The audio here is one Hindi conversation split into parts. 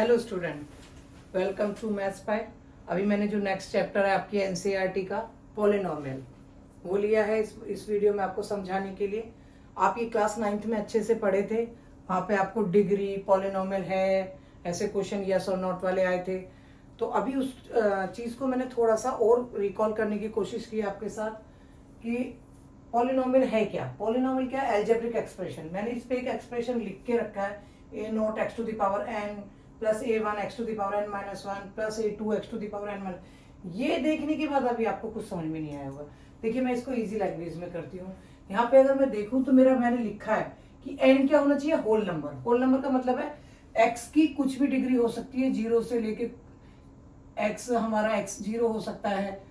Hello student, welcome to maths Pi. अभी मैंने जो नेक्स्ट चैप्टर है आपकी एनसीईआरटी का पॉलिनोमियल वो लिया है इस वीडियो में आपको समझाने के लिए। आप ये क्लास 9th में अच्छे से पढ़े थे, वहाँ पे आपको डिग्री पॉलिनोमियल है ऐसे क्वेश्चन यस और नॉट वाले आए थे। तो अभी उस चीज़ को मैंने थोड़ा सा और रिकॉल करने की कोशिश की आपके साथ कि पॉलिनोमियल है क्या। पॉलिनोमियल क्या है? Algebraic expression. मैंने इस पे एक एक्सप्रेशन लिख के रखा है, a nought x to the power n plus a one x to the power n minus one plus a two x to the power n. ये देखने के बाद अभी आपको कुछ समझ में नहीं आया होगा। देखिए मैं इसको इजी लैंग्वेज में करती हूँ। यहाँ पे अगर मैं देखूँ तो मैंने लिखा है कि एन क्या होना चाहिए? Whole number. होल नंबर का मतलब है एक्स की कुछ भी डिग्री हो सकती है, जीरो से लेके एक्स, हमारा एक्स जीरो हो सकता है,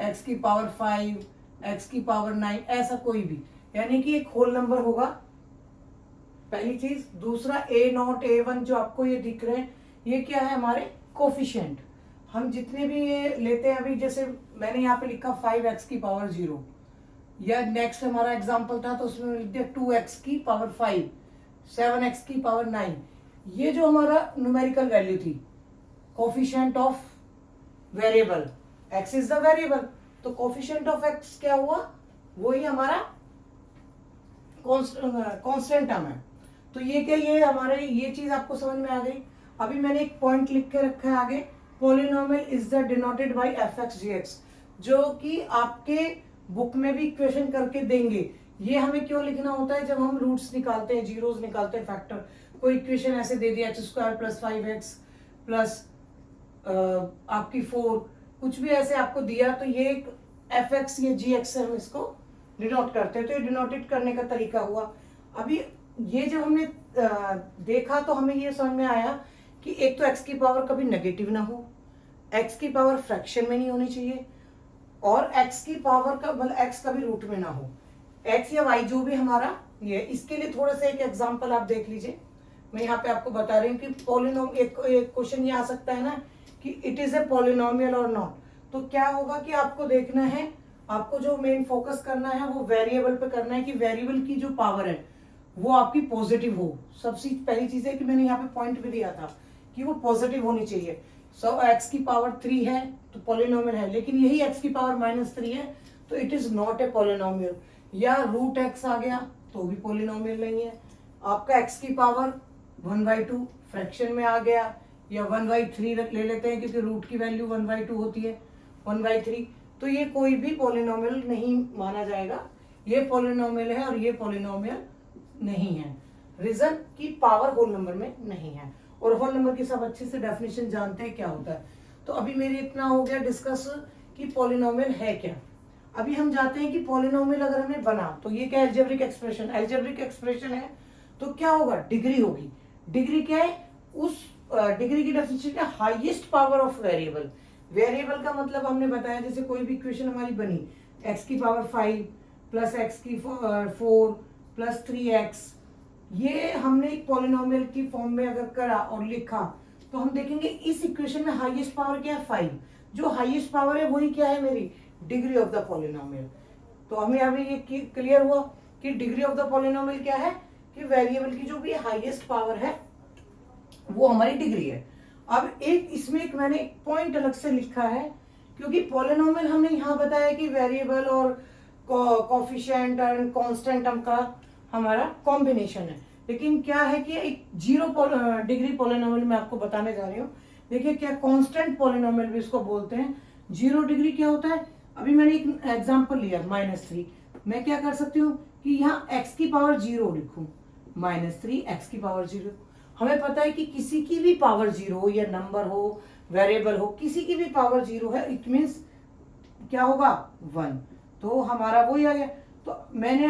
एक्स की पावर 5, एक्स की पावर 9, ऐसा कोई भी, यानी कि एक होल नंबर होगा, पहली चीज। दूसरा ए नॉट ए वन जो आपको ये दिख रहे हैं, ये क्या है? हमारे कोफिशिएंट। हम जितने भी ये लेते हैं, अभी जैसे मैंने यहाँ पे लिखा 5x की पावर 0, या नेक्स्ट हमारा एग्जांपल था तो उसमें लिख दिया 2x की पावर 5, 7x की पावर 9। ये जो हमारा न्यूमेरिकल वैल्यू थी, coefficient of variable, x is the variable, तो कोफिशिएंट ऑफ x क्या हुआ? वही हमारा कांस्टेंट टर्म है। तो ये क्या, ये हमारे ये चीज आपको समझ में आ गई। अभी मैंने एक पॉइंट लिख के रखा है आगे, polynomial is the denoted by f x g x, जो कि आपके बुक में भी इक्वेशन करके देंगे। ये हमें क्यों लिखना होता है? जब हम रूट्स निकालते हैं, जीरोस निकालते हैं, फैक्टर, कोई इक्वेशन ऐसे दे दिया x square plus 5x plus आपकी 4, कुछ भी ऐसे आपको दिया, तो ये एक एफ एक्स या जी एक्स से हम इसको डिनोट करते हैं। तो ये डिनोटेड करने का तरीका हुआ। अभी ये जब हमने देखा तो हमें ये समझ में आया कि एक तो x की पावर कभी नेगेटिव ना हो, x की पावर फ्रैक्शन में नहीं होनी चाहिए, और x की पावर का मतलब x कभी रूट में ना हो, x या y जो भी हमारा ये। इसके लिए थोड़ा सा एक एग्जांपल आप देख लीजिए। मैं यहाँ पे आपको बता रही हूँ कि पॉलिनोमियल, एक क्वेश्चन ये आ सकता है ना कि इट इज ए पॉलिनोमियल और नॉट। तो क्या होगा कि आपको देखना है, आपको जो मेन फोकस करना है वो वेरिएबल पे करना है कि वेरिएबल की जो पावर है वो आपकी पॉजिटिव हो। सबसे पहली चीज है कि मैंने यहाँ पे पॉइंट भी दिया था कि वो पॉजिटिव होनी चाहिए। सो एक्स की पावर 3 है तो पॉलिनोमियल है, लेकिन यही एक्स की पावर -3 है तो it is not a polynomial. या रूट एक्स आ गया तो भी पॉलिनोमियल नहीं है। आपका एक्स की पावर 1/2 फ्रैक्शन में आ गया, या 1/3 ले लेते हैं क्योंकि रूट की वैल्यू 1/2 होती है, 1/3, तो ये कोई भी पॉलिनोमियल नहीं माना जाएगा। ये पॉलिनोमियल है और ये पॉलिनोमियल नहीं है। रीजन की पावर होल नंबर में नहीं है, और होल नंबर की सब अच्छे से डेफिनेशन जानते हैं क्या होता है। तो अभी मेरे इतना हो गया डिस्कस कि पॉलिनोमियल है क्या। अभी हम जाते हैं कि पॉलिनोमियल अगर हमें बना तो ये क्या? Algebraic expression. अलजेब्रिक एक्सप्रेशन है तो क्या होगा? डिग्री होगी। डिग्री क्या है? उस डिग्री की डेफिनेशन क्या? Highest power of variable. Variable का मतलब हमने बताया, जैसे कोई भी इक्वेशन हमारी बनी, एक्स की पावर 5 प्लस एक्स की 4 प्लस 3x, ये हमने एक पॉलिनोमियल की फॉर्म में अगर करा और लिखा तो हम देखेंगे इस इक्वेशन में हाईएस्ट पावर क्या है? 5। जो हाईएस्ट पावर है वही क्या है? मेरी डिग्री ऑफ द पॉलिनोमियल। तो हमें अभी ये क्लियर हुआ कि डिग्री ऑफ द पॉलिनोमियल क्या है? कि वेरिएबल की जो भी हाईएस्ट पावर है वो हमारी डिग्री है। अब इसमें मैंने एक पॉइंट अलग से लिखा है, क्योंकि पॉलिनोमियल हमने यहाँ बताया कि वेरिएबल और कोफिशिएंट एंड कांस्टेंट टर्म का हमारा कॉम्बिनेशन है। लेकिन क्या है कि एक 0 डिग्री पॉलिनोमियल मैं आपको बताने जा रही हूँ। देखिए क्या, कांस्टेंट पॉलिनोमियल भी इसको बोलते हैं। 0 डिग्री क्या होता है? अभी मैंने एक एग्जांपल लिया -3। मैं क्या कर सकती हूँ कि यहाँ x की पावर 0 लिखूं, -3 x की पावर 0। हमें पता है कि किसी की भी पावर 0 हो, या नंबर हो, वेरिएबल हो, किसी की भी पावर 0 है, इट मीन्स क्या होगा? 1। तो हमारा वही आ गया। तो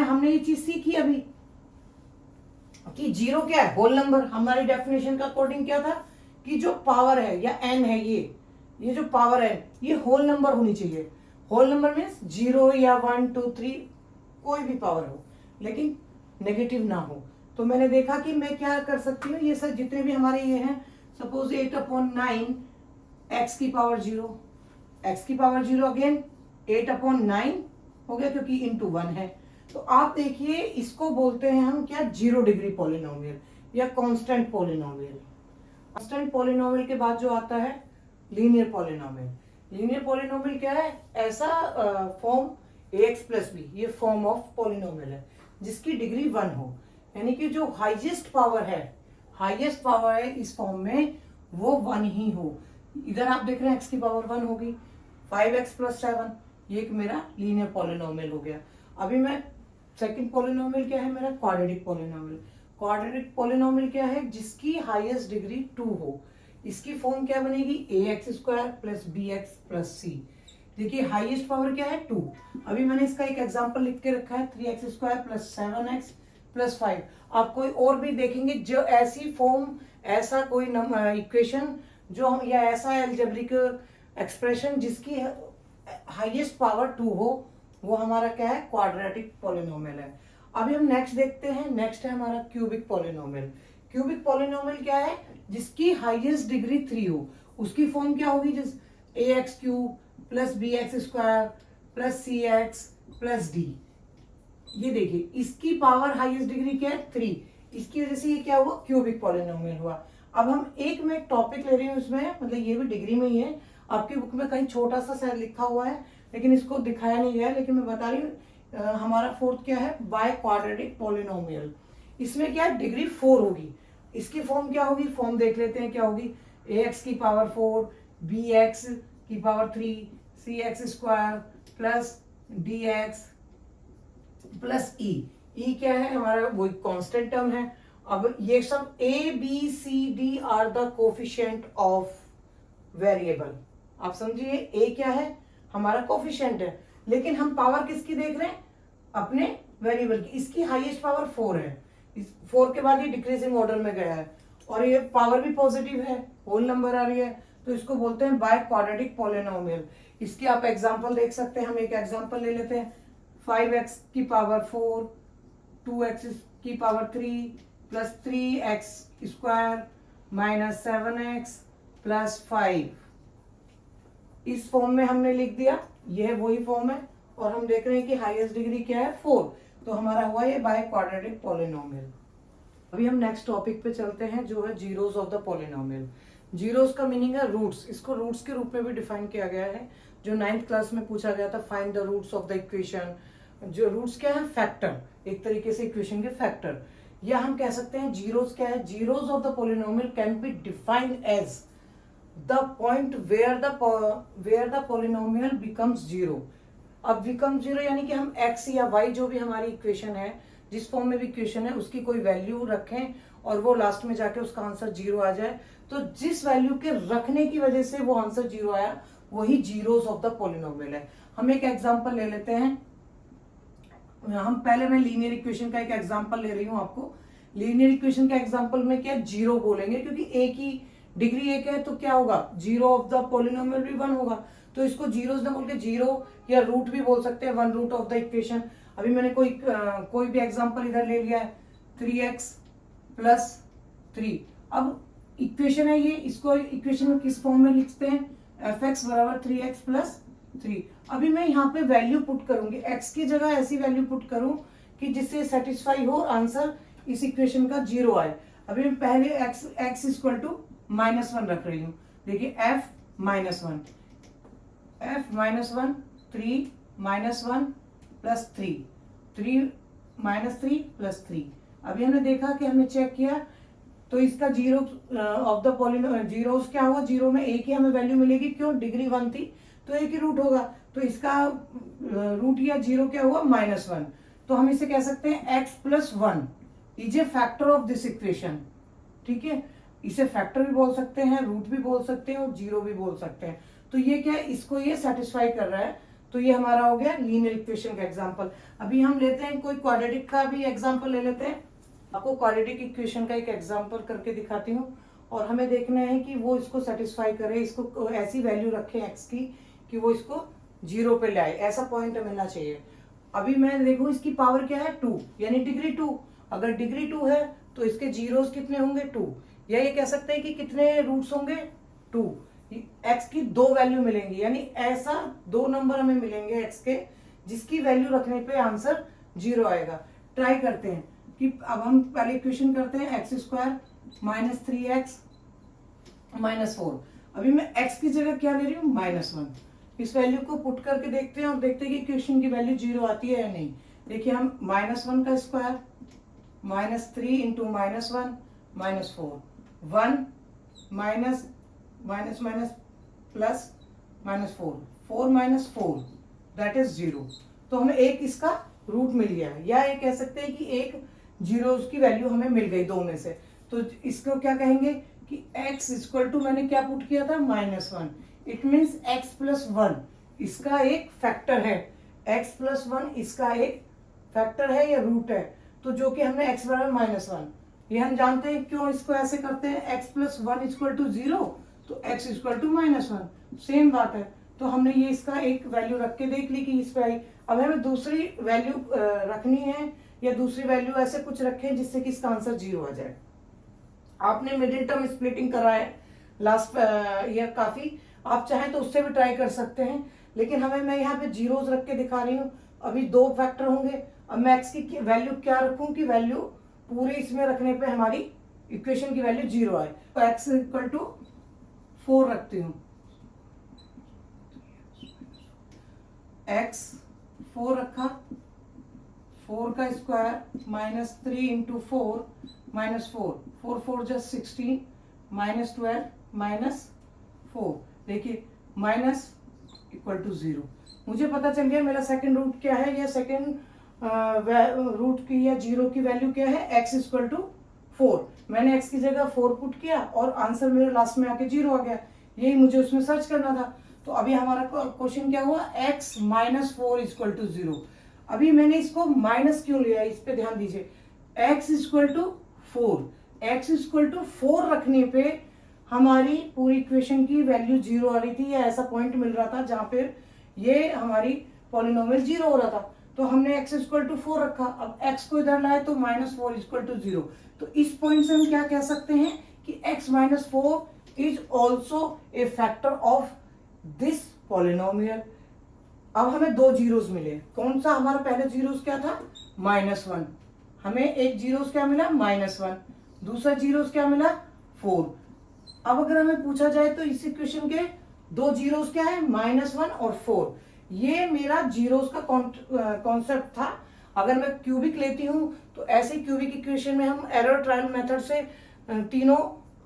हमने ये चीज सीखी अभी कि 0 क्या है? Whole number. हमारी डेफिनेशन का अकॉर्डिंग क्या था कि जो पावर है या n है, ये जो पावर है ये होल नंबर होनी चाहिए। होल नंबर मीन्स 0 या 1 2 3 कोई भी पावर हो, लेकिन नेगेटिव ना हो। तो मैंने देखा कि मैं क्या कर सकती हूँ, ये सब जितने भी हमारे ये हैं, सपोज 8/9 x की पावर 0, x की पावर 0 अगेन 8/9 हो गया क्योंकि इंटू 1 है। तो आप देखिए इसको बोलते हैं हम क्या? 0 डिग्री पॉलिनोमियल या कांस्टेंट पॉलिनोमियल। कांस्टेंट पॉलिनोमियल के बाद जो आता है लीनियर पॉलिनोमियल। लीनियर पॉलिनोमियल क्या है? ऐसा फॉर्म ax प्लस बी, ये फॉर्म ऑफ पॉलिनोमियल है जिसकी डिग्री 1 हो, यानी कि जो हाईएस्ट पावर है इस फॉर्म में वो 1 ही हो। इधर आप देख रहे हैं x की पावर 1 होगी, 5x प्लस 7, ये एक मेरा लीनियर पॉलिनोमियल हो गया। अभी मैं सेकंड पॉलिनोमियल क्या है मेरा? Quadratic polynomial. क्वाड्रेटिक पॉलिनोमियल क्या है? जिसकी हाईएस्ट डिग्री 2 हो। इसकी फॉर्म क्या बनेगी? ax square plus bx plus c। देखिए हाईएस्ट पावर क्या है? 2। अभी मैंने इसका एक एग्जांपल लिख के रखा है, 3x square plus 7x plus 5। आप कोई और भी देखेंगे जो ऐसी फॉर्म, ऐसा कोई इक्वेशन जो हम, या ऐसा एल्जेब्रिक एक्सप्रेशन जिसकी हाईएस्ट पावर 2 हो, वो हमारा क्या है? क्वाड्रेटिक पॉलिनोमियल है। अभी हम नेक्स्ट देखते हैं। नेक्स्ट है हमारा क्यूबिक पॉलिनोमियल। क्यूबिक पॉलिनोमियल क्या है? जिसकी हाईएस्ट डिग्री 3 हो। उसकी फॉर्म क्या होगी? जिस ax cube plus bx square plus cx plus d। ये देखिए इसकी पावर हाईएस्ट डिग्री क्या है? 3। इसकी वजह से ये क्या हुआ? क्यूबिक पॉलिनोमियल हुआ। अब हम एक में टॉपिक ले रही हूँ इसमें, मतलब ये भी डिग्री में ही है। आपकी बुक में कहीं छोटा सा शायद लिखा हुआ है लेकिन इसको दिखाया नहीं गया है, लेकिन मैं बता रही हूँ। हमारा फोर्थ क्या है? By quadratic polynomial. इसमें क्या है? डिग्री 4 होगी। इसकी फॉर्म क्या होगी? फॉर्म देख लेते हैं क्या होगी। ax की पावर 4, bx की पावर 3, cx square plus dx plus e क्या है? हमारा वही कांस्टेंट टर्म है। अब ये सब a b c d are the coefficient of variable. आप समझिए a क्या है? हमारा कोफिशिएंट है, लेकिन हम पावर किसकी देख रहे हैं? अपने वेरिएबल की। इसकी हाईएस्ट पावर 4 है। इस 4 के बाद ये डिक्रीजिंग ऑर्डर में गया है और ये पावर भी पॉजिटिव है, होल नंबर आ रही है, तो इसको बोलते हैं बाय क्वाड्रेटिक पॉलिनोमियल। इसके आप एग्जांपल देख सकते हैं। हम एक एग्जांपल ले लेते हैं। 5x की पावर 4, 2x की पावर 3 plus 3x square minus 7x plus 5। इस फॉर्म में हमने लिख दिया, यह वही फॉर्म है और हम देख रहे हैं कि हाईएस्ट डिग्री क्या है? 4। तो हमारा हुआ ये बाय क्वाड्रेटिक पॉलिनोमियल। अभी हम नेक्स्ट टॉपिक पे चलते हैं जो है zeros of the polynomial. Zeros का मीनिंग है रूट्स। इसको रूट्स के रूप में भी डिफाइन किया गया है, जो 9th क्लास में पूछा गया था, find the roots of the equation. जो रूट्स क्या है? फैक्टर, एक तरीके से इक्वेशन के फैक्टर। या हम कह सकते हैं जीरोस क्या है? Zeros of the polynomial can be defined as the point where the polynomial becomes zero. अब बिकम जीरो यानी कि हम x या y जो भी हमारी इक्वेशन है, जिस फॉर्म में भी इक्वेशन है, उसकी कोई वैल्यू रखें और वो लास्ट में जाके उसका आंसर जीरो आ जाए। तो जिस वैल्यू के रखने की वजह से वो आंसर जीरो आया, वही जीरोस ऑफ द पॉलिनोमियल है। हम एक एग्जांपल ले लेते हैं। मैं लीनियर इक्वेशन का एक एग्जांपल ले रही हूं आपको। लीनियर इक्वेशन के एग्जांपल में क्या जीरो बोलेंगे, क्योंकि एक ही डिग्री एक है, तो क्या होगा? जीरो ऑफ द पॉलिनोमियल भी 1 होगा। तो इसको जीरोस न बोल के जीरो या रूट भी बोल सकते हैं, 1 रूट ऑफ द इक्वेशन। अभी मैंने कोई भी एग्जांपल इधर ले लिया है, 3x प्लस 3। अब इक्वेशन है ये, इसको इक्वेशन में किस फॉर्म में लिखते हैं? fx बराबर 3x प्लस 3। अभी मैं यहाँ पे वैल्यू पुट करूंगी, x की जगह ऐसी वैल्यू पुट करूं कि जिससे सेटिस्फाई हो आंसर इस इक्वेशन का जीरो आए। अभी मैं पहले x इक्वल टू -1 रख रही हूँ। देखिए f -1 3 -1 प्लस 3 -3 प्लस 3। अभी हमने देखा कि हमने चेक किया तो इसका zero of the polynomial zeros क्या हुआ? जीरो में एक ही हमें वैल्यू मिलेगी, क्यों? डिग्री 1 थी तो एक ही रूट होगा, तो इसका रूट या जीरो क्या हुआ? -1। तो हम इसे कह सकते हैं x plus 1 is a factor of this equation. ठीक है, इसे फैक्टर भी बोल सकते हैं, रूट भी बोल सकते हैं और जीरो भी बोल सकते हैं। तो ये क्या है? इसको ये सेटिस्फाई कर रहा है। तो ये हमारा हो गया लीनियर इक्वेशन का एग्जांपल। अभी हम लेते हैं कोई क्वाड्रेटिक का भी एग्जांपल ले लेते हैं। आपको क्वाड्रेटिक इक्वेशन का एक एग्जांपल करके दिखाती हूँ और हमें देखना है कि वो इसको सेटिस्फाई करे, इसको ऐसी वैल्यू रखे x की कि वो इसको जीरो पे लाए, ऐसा पॉइंट मिलना चाहिए। अभी मैं देखूं इसकी पावर क्या है? 2, यानी डिग्री 2। अगर डिग्री 2 है तो इसके जीरोस कितने होंगे? 2। या ये कह सकते हैं कि कितने रूट्स होंगे? 2। x की 2 वैल्यू मिलेंगी, यानी ऐसा 2 नंबर हमें मिलेंगे x के जिसकी वैल्यू रखने पे आंसर जीरो आएगा। ट्राई करते हैं कि अब हम पहले इक्वेशन करते हैं x स्क्वायर -3x -4। अभी मैं x की जगह क्या ले रही हूँ, -1। इस वैल्यू को पुट करके देखते हैं और देखते हैं कि इक्वेशन की वैल्यू 0 आती है या नहीं। देखिए हम -1 का square, -3 into -1 -4, 1 minus minus minus plus -4, 4 - 4 that is 0। तो हमें एक इसका रूट मिल गया, या ये कह सकते हैं कि एक जीरोस की वैल्यू हमें मिल गई दो में से। तो इसको क्या कहेंगे कि x इक्वल टू, मैंने क्या पुट किया था, -1। इट मीन्स x प्लस 1 इसका एक फैक्टर है, x प्लस 1 इसका एक फैक्टर है या रूट है। तो जो कि हमने x बराबर -1, ये हम जानते हैं क्यों इसको ऐसे करते हैं, x प्लस 1 इक्वल टू 0 तो x इक्वल टू -1, सेम बात है। तो हमने ये इसका एक वैल्यू रख के देख ली कि इस पे आई। अब हमें दूसरी वैल्यू रखनी है, या दूसरी वैल्यू ऐसे कुछ रखें जिससे कि इसका आंसर 0 आ जाए। आपने मिडिल टर्म स्प्लिटिंग करा है लास्ट ईयर काफी, आप चाहें तो उससे भी ट्राई कर सकते हैं, लेकिन मैं यहाँ पे जीरोस रख के दिखा रही हूँ। अभी दो फैक्टर होंगे, अब मैं x की वैल्यू क्या रखूं कि वैल्यू पूरे इसमें रखने पे हमारी इक्वेशन की वैल्यू 0 आए। तो x इक्वल टू 4 रखती हूँ, x 4 रखा, 4 का स्क्वायर -3 इंटू 4 -4, 4 4 जस्ट 16, -12 -4। देखिए माइनस इक्वल टू 0। मुझे पता चल गया मेरा सेकंड रूट क्या है, या सेकंड रूट की या 0 की वैल्यू क्या है, x इक्वल टू 4। मैंने x की जगह 4 पुट किया और आंसर मेरे लास्ट में आके 0 आ गया। यही मुझे उसमें सर्च करना था। तो अभी हमारा क्वेश्चन क्या हुआ, x -4 इक्वल टू 0। अभी मैंने इसको माइनस क्यों लिया, इस पे ध्यान दीजिए। x equal to 4, x equal to 4 रखने पे हमारी पूरी इक्वेशन की वैल्यू 0 आ रही थी, या ऐसा पॉइंट मिल रहा था जहां पर ये हमारी पॉलिनोमियल 0 हो रहा था। तो हमने x इक्वल टू 4 रखा, अब x को इधर लाए तो -4 इक्वल टू 0। तो इस पॉइंट से हम क्या कह सकते हैं कि x -4 is also a factor of this polynomial. अब हमें दो जीरोस मिले, कौन सा हमारा पहले जीरोस क्या था, -1। हमें एक जीरोस क्या मिला, -1, दूसरा जीरोस क्या मिला, 4। अब अगर हमें पूछा जाए तो इस इक्वेशन के दो जीरोस क्या है, -1 और 4। ये मेरा जीरोस का कॉन्सेप्ट था। अगर मैं क्यूबिक लेती हूं तो ऐसे क्यूबिक इक्वेशन में हम एरर ट्रायल मेथड से तीनों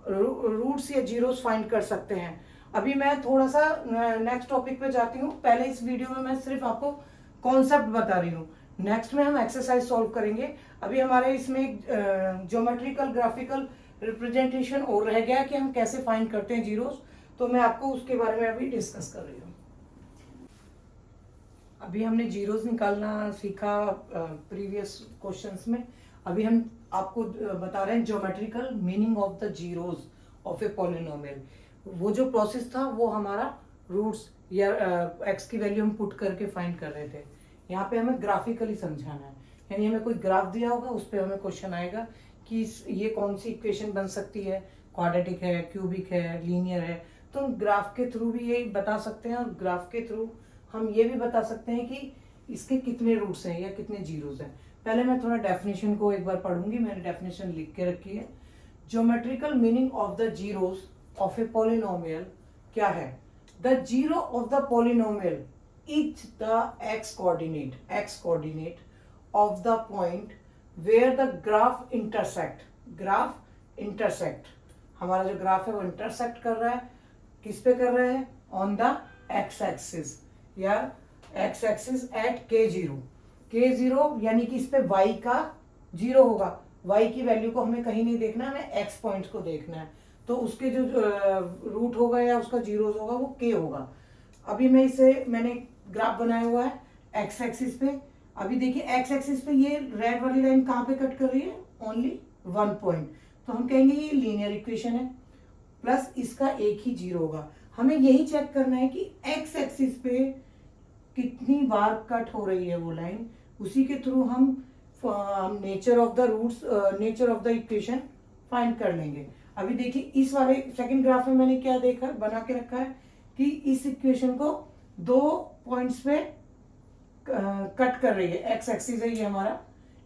रूट्स या जीरोस फाइंड कर सकते हैं। अभी मैं थोड़ा सा नेक्स्ट टॉपिक पे जाती हूँ। पहले इस वीडियो में मैं सिर्फ आपको कॉन्सेप्ट बता रही हूँ, नेक्स्ट में हम एक्सरसाइज सॉल्व करेंगे। अभी हमारे इसमें एक ज्योमेट्रिकल ग्राफिकल रिप्रेजेंटेशन और रह गया कि हम कैसे फाइंड करते हैं जीरोस, तो मैं आपको उसके बारे में अभी डिस्कस कर रही हूँ। अभी हमने जीरोस निकालना सीखा प्रीवियस क्वेश्चंस में। अभी हम आपको बता रहे हैं geometrical meaning of the zeros of a polynomial. वो जो प्रोसेस था वो हमारा रूट्स या x की वैल्यू हम पुट करके फाइंड कर रहे थे। यहाँ पे हमें ग्राफिकली समझाना है, यानी हमें कोई ग्राफ दिया होगा, उस पर हमें क्वेश्चन आएगा कि ये कौन सी इक्वेशन बन सकती है, क्वाड्रेटिक है, क्यूबिक है, लीनियर है। तो हम ग्राफ के थ्रू भी यही बता सकते हैं, और ग्राफ के थ्रू हम ये भी बता सकते हैं कि इसके कितने रूट्स हैं या कितने जीरोस हैं। पहले मैं थोड़ा डेफिनेशन को एक बार पढ़ूंगी, मैंने डेफिनेशन लिख के रखी है। Geometrical meaning of the zeros of a polynomial क्या है, the zero of the polynomial is the x coordinate of the point where the graph intersect. हमारा जो ग्राफ है वो इंटरसेक्ट कर रहा है, किस पे कर रहा है, ऑन द x एक्सिस या x एक्सिस एट k0, यानी कि इस पे y का 0 होगा। y की वैल्यू को हमें कहीं नहीं देखना, हमें x पॉइंट को देखना है। तो उसके जो रूट होगा या उसका जीरोस होगा वो k होगा। अभी मैंने ग्राफ बनाया हुआ है x एक्सिस पे। अभी देखिए x एक्सिस पे ये रेड वाली लाइन कहाँ पे कट कर रही है, ओनली 1 पॉइंट। तो हम कहेंगे ये लीनियर इक्वेशन है, प्लस इसका एक ही जीरो होगा। हमें यही चेक करना है कि x एक्सिस पे कितनी बार कट हो रही है वो लाइन, उसी के थ्रू हम nature of the equation find कर लेंगे। अभी देखिए इस वाले सेकंड ग्राफ में मैंने क्या बना के रखा है कि इस इक्वेशन को दो पॉइंट्स पे कट कर रही है। एक्स एक्सिस है ये हमारा,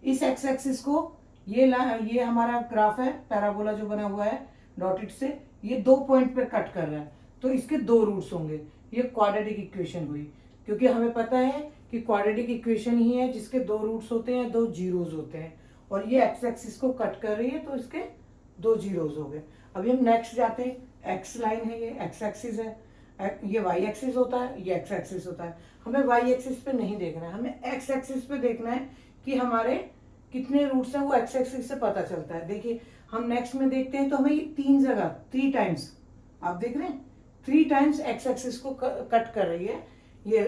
इस एक्स एक्सिस को ये हमारा ग्राफ है पैराबोला जो बना हुआ है डॉटेड से, ये 2 पॉइंट पे कट कर रहा है, तो इसके 2 रूट्स होंगे। ये क्वाड्रेटिक इक्वेशन हुई, क्योंकि हमें पता है कि क्वाड्रेटिक इक्वेशन ही है जिसके 2 रूट्स होते हैं, 2 जीरोज होते हैं, और ये एक्स एक्सिस को कट कर रही है तो इसके 2 जीरोज हो गए। अभी हम नेक्स्ट जाते हैं, एक्स लाइन है, ये एक्स एक्सिस है, ये वाई एक्सिस होता है, ये एक्स एक्सिस होता है। हमें वाई एक्सिस पे नहीं देखना है, हमें एक्स एक्सिस पे देखना है कि हमारे कितने रूट्स हैं, वो एक्स एक्सिस से पता चलता है। देखिए हम नेक्स्ट में देखते हैं, तो हमें ये 3 जगह 3 टाइम्स, आप देख रहे हैं 3 टाइम्स एक्स एक्सिस को कट कर रही है ये।